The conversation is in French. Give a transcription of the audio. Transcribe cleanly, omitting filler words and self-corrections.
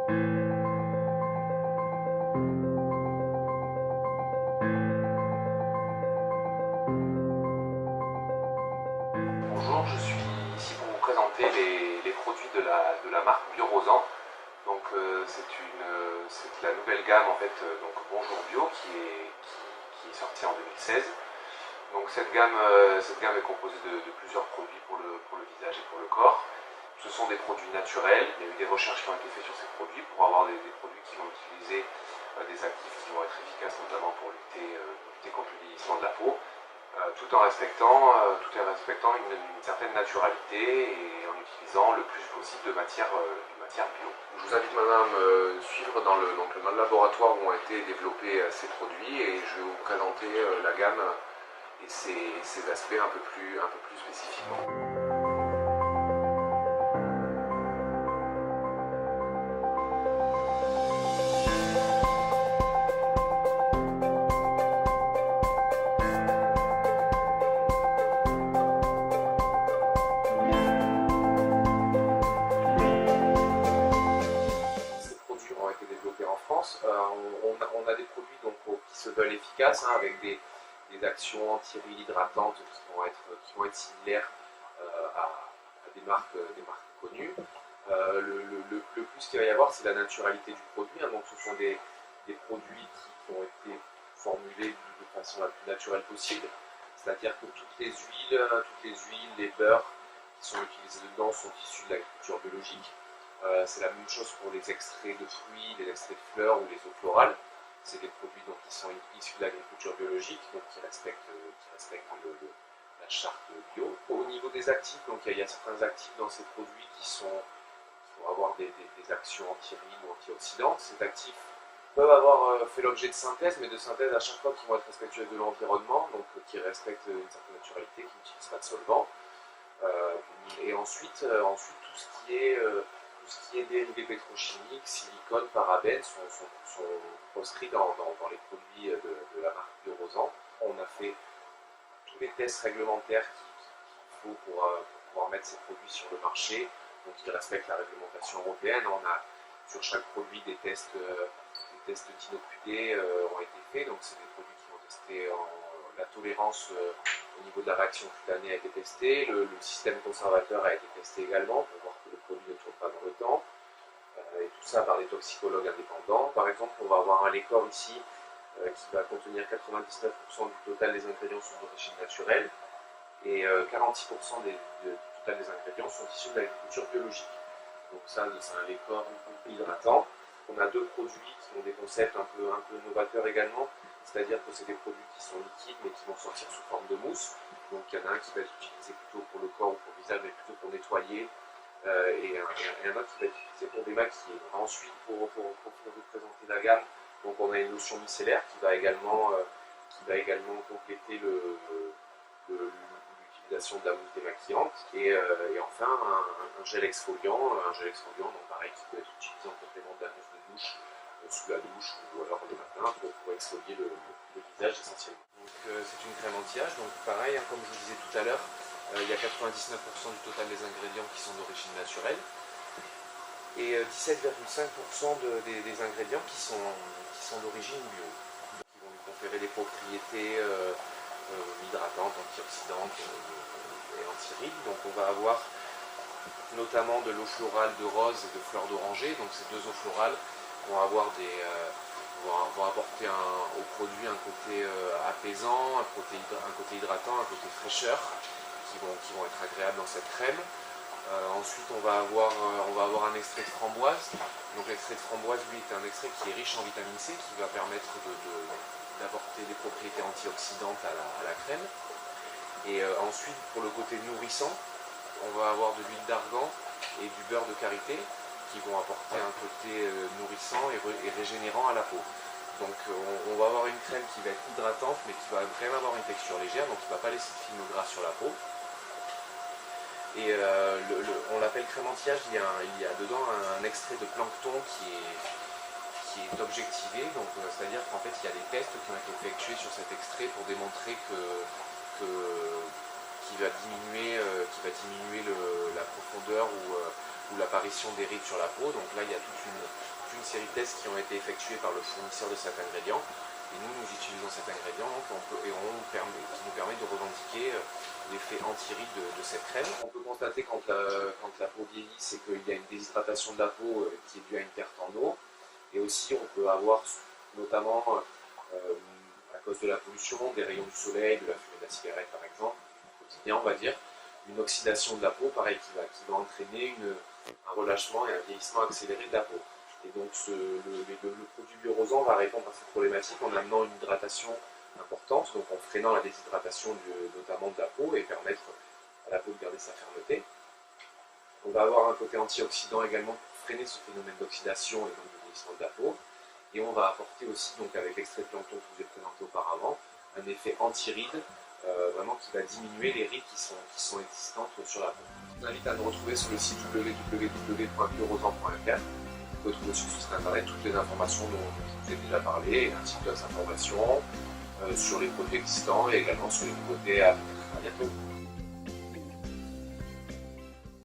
Bonjour, je suis ici pour vous présenter les produits de la marque Bio-Rosan. Donc c'est la nouvelle gamme en fait, donc Bonjour Bio qui est sortie en 2016. Donc cette gamme est composée de plusieurs produits pour le visage et pour le corps. Ce sont des produits naturels. Il y a eu des recherches qui ont été faites sur ces produits pour avoir des produits qui vont utiliser des actifs qui vont être efficaces notamment pour lutter contre le vieillissement de la peau. Tout en respectant une certaine naturalité et en utilisant le plus possible de matière bio. Je vous invite maintenant à me suivre dans le laboratoire où ont été développés ces produits et je vais vous présenter la gamme et ses aspects un peu plus spécifiquement. En France, on a des produits donc, qui se veulent efficaces avec des actions anti-rides hydratantes qui vont être similaires à des marques connues. Le plus qu'il va y avoir, c'est la naturalité du produit. Donc ce sont des produits qui ont été formulés de façon la plus naturelle possible. C'est-à-dire que toutes les huiles, les beurres qui sont utilisés dedans sont issus de l'agriculture biologique. C'est la même chose pour les extraits de fruits, les extraits de fleurs ou les eaux florales. C'est des produits donc, qui sont issus de l'agriculture biologique, donc qui respectent la charte bio. Au niveau des actifs, donc, il y a certains actifs dans ces produits qui vont avoir des actions anti-rides ou antioxydantes. Ces actifs peuvent avoir fait l'objet de synthèse, mais de synthèse à chaque fois qui vont être respectueux de l'environnement, donc qui respectent une certaine naturalité, qui n'utilisent pas de solvant. Et ensuite, tout ce qui est dérivés pétrochimiques, silicone, parabènes sont proscrits dans les produits de la marque Bio-Rosan. On a fait tous les tests réglementaires qu'il faut pour pouvoir mettre ces produits sur le marché, donc ils respectent la réglementation européenne. On a sur chaque produit des tests d'innocuité ont été faits, donc c'est des produits qui vont tester la tolérance au niveau de la réaction cutanée a été testée, le système conservateur a été testé également pour voir que le produit ne tourne pas dans le temps, et tout ça par des toxicologues indépendants. Par exemple, on va avoir un Lécor ici qui va contenir 99% du total des ingrédients sont d'origine naturelle et 46% du total des ingrédients sont issus de l'agriculture biologique. Donc ça, c'est un Lécor hydratant. On a deux produits qui ont des concepts un peu novateurs également, c'est-à-dire que c'est des produits qui sont liquides mais qui vont sortir sous forme de mousse. Donc il y en a un qui va être utilisé plutôt pour le corps ou pour le visage, mais plutôt pour nettoyer, et un autre qui va être utilisé pour démaquiller. Ensuite, pour vous présenter la gamme, donc on a une lotion micellaire qui va également compléter l'utilisation de la mousse démaquillante, et enfin un gel exfoliant, donc pareil, qui peut être utilisé en complément de la mousse de douche, sous la douche ou alors le matin pour exfolier le visage essentiellement. C'est une crème anti-âge, donc pareil, comme je vous disais tout à l'heure, il y a 99% du total des ingrédients qui sont d'origine naturelle et 17,5% des ingrédients qui sont d'origine bio, qui vont lui conférer des propriétés hydratantes, antioxydantes et anti-rides. Donc on va avoir notamment de l'eau florale de rose et de fleurs d'oranger. Donc ces deux eaux florales vont apporter au produit un côté apaisant, un côté hydratant, un côté fraîcheur qui vont être agréables dans cette crème. Ensuite on va avoir un extrait de framboise. Donc l'extrait de framboise, lui, est un extrait qui est riche en vitamine C, qui va permettre d'apporter des propriétés antioxydantes à la crème. Et ensuite, pour le côté nourrissant, on va avoir de l'huile d'argan et du beurre de karité qui vont apporter un côté nourrissant et régénérant à la peau. Donc on va avoir une crème qui va être hydratante mais qui va quand même avoir une texture légère, donc qui ne va pas laisser de film gras sur la peau. Et on l'appelle crème anti-âge. Il y a dedans un extrait de plancton qui est objectivé, donc c'est-à-dire qu'en fait il y a des tests qui ont été effectués sur cet extrait pour démontrer qu'il va diminuer la profondeur ou l'apparition des rides sur la peau. Donc là il y a toute une série de tests qui ont été effectués par le fournisseur de cet ingrédient. Et nous utilisons cet ingrédient qui nous permet de revendiquer l'effet anti-rides de cette crème. On peut constater quand la peau vieillit, c'est qu'il y a une déshydratation de la peau qui est due à une perte en eau. Et aussi, on peut avoir, notamment à cause de la pollution, des rayons du soleil, de la fumée de la cigarette par exemple, au quotidien on va dire, une oxydation de la peau, pareil, qui va entraîner un relâchement et un vieillissement accéléré de la peau. Et donc le produit Biorosant va répondre à cette problématique en amenant une hydratation importante, donc en freinant la déshydratation notamment de la peau et permettre à la peau de garder sa fermeté. On va avoir un côté antioxydant également pour freiner ce phénomène d'oxydation et donc de vieillissement de la peau. Et on va apporter aussi, donc avec l'extrait de plancton que je vous ai présenté auparavant, un effet anti-rides, vraiment qui va diminuer les rides qui sont existantes sur la peau. Je vous invite à nous retrouver sur le site www.biorosant.fr. Vous pouvez trouver sur ce site internet toutes les informations dont je vous ai déjà parlé, ainsi que d'autres informations sur les produits existants et également sur les nouveautés à venir. À bientôt.